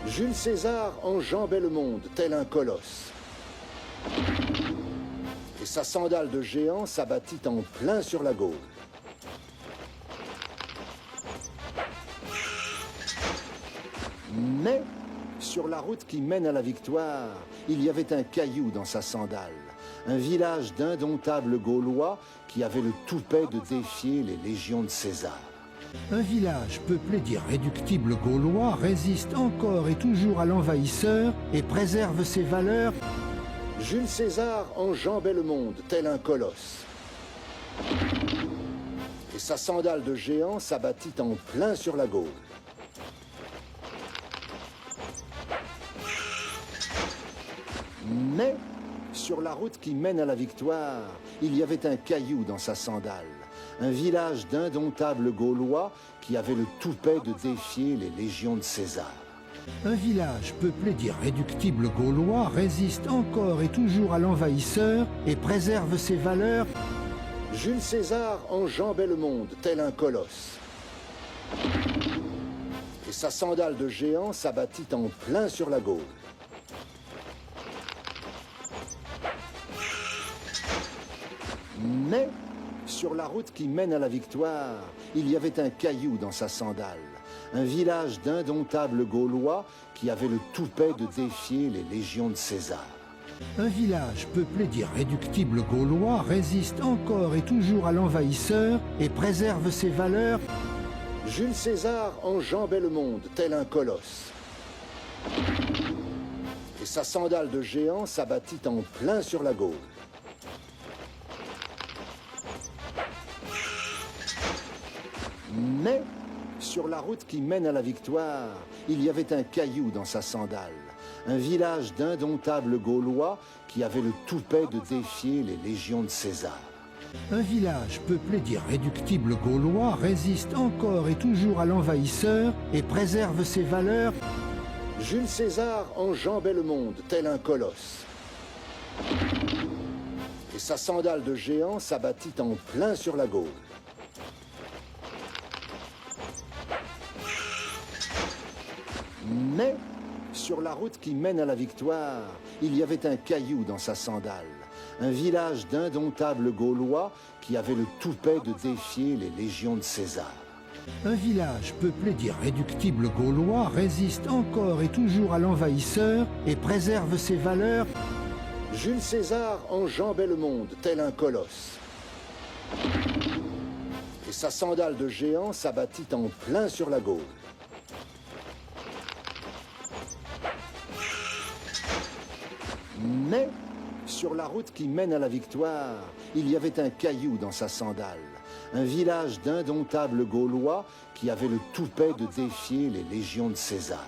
Jules César enjambait le monde tel un colosse. Et sa sandale de géant s'abattit en plein sur la Gaule. Mais, sur la route qui mène à la victoire, il y avait un caillou dans sa sandale, un village d'indomptables Gaulois qui avait le toupet de défier les légions de César. Un village peuplé d'irréductibles Gaulois résiste encore et toujours à l'envahisseur et préserve ses valeurs. Jules César enjambait le monde tel un colosse. Et sa sandale de géant s'abattit en plein sur la Gaule. Mais, sur la route qui mène à la victoire, il y avait un caillou dans sa sandale, un village d'indomptables Gaulois qui avait le toupet de défier les légions de César. Un village peuplé d'irréductibles Gaulois résiste encore et toujours à l'envahisseur et préserve ses valeurs. Jules César enjambait le monde tel un colosse. Et sa sandale de géant s'abattit en plein sur la Gaule. Mais, sur la route qui mène à la victoire, il y avait un caillou dans sa sandale, un village d'indomptables Gaulois qui avait le toupet de défier les légions de César. Un village peuplé d'irréductibles Gaulois résiste encore et toujours à l'envahisseur et préserve ses valeurs. Jules César enjambait le monde tel un colosse. Et sa sandale de géant s'abattit en plein sur la Gaule. Mais, sur la route qui mène à la victoire, il y avait un caillou dans sa sandale, un village d'indomptables Gaulois qui avait le toupet de défier les légions de César. Un village peuplé d'irréductibles Gaulois résiste encore et toujours à l'envahisseur et préserve ses valeurs. Jules César enjambait le monde tel un colosse. Et sa sandale de géant s'abattit en plein sur la Gaule. Mais, sur la route qui mène à la victoire, il y avait un caillou dans sa sandale, un village d'indomptables Gaulois qui avait le toupet de défier les légions de César. Un village peuplé d'irréductibles Gaulois résiste encore et toujours à l'envahisseur et préserve ses valeurs. Jules César enjambait le monde tel un colosse. Et sa sandale de géant s'abattit en plein sur la Gaule. Mais, sur la route qui mène à la victoire, il y avait un caillou dans sa sandale, un village d'indomptables Gaulois qui avait le toupet de défier les légions de César.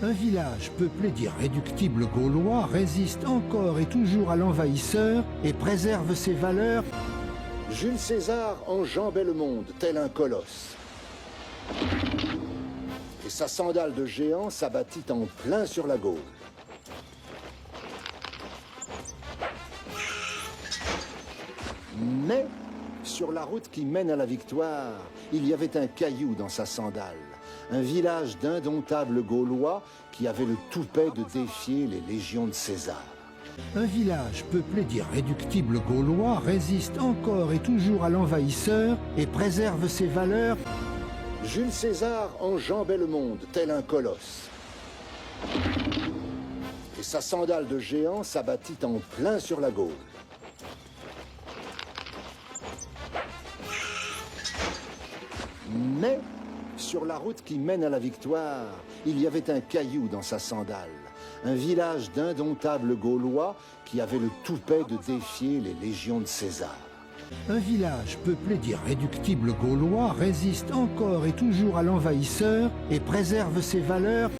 Un village peuplé d'irréductibles Gaulois résiste encore et toujours à l'envahisseur et préserve ses valeurs. Jules César enjambait le monde tel un colosse. Et sa sandale de géant s'abattit en plein sur la Gaule. Mais, sur la route qui mène à la victoire, il y avait un caillou dans sa sandale, un village d'indomptables Gaulois qui avait le toupet de défier les légions de César. Un village peuplé d'irréductibles Gaulois résiste encore et toujours à l'envahisseur et préserve ses valeurs. Jules César enjambait le monde tel un colosse. Et sa sandale de géant s'abattit en plein sur la Gaule. Mais, sur la route qui mène à la victoire, il y avait un caillou dans sa sandale, un village d'indomptables Gaulois qui avait le toupet de défier les légions de César. Un village peuplé d'irréductibles Gaulois résiste encore et toujours à l'envahisseur et préserve ses valeurs.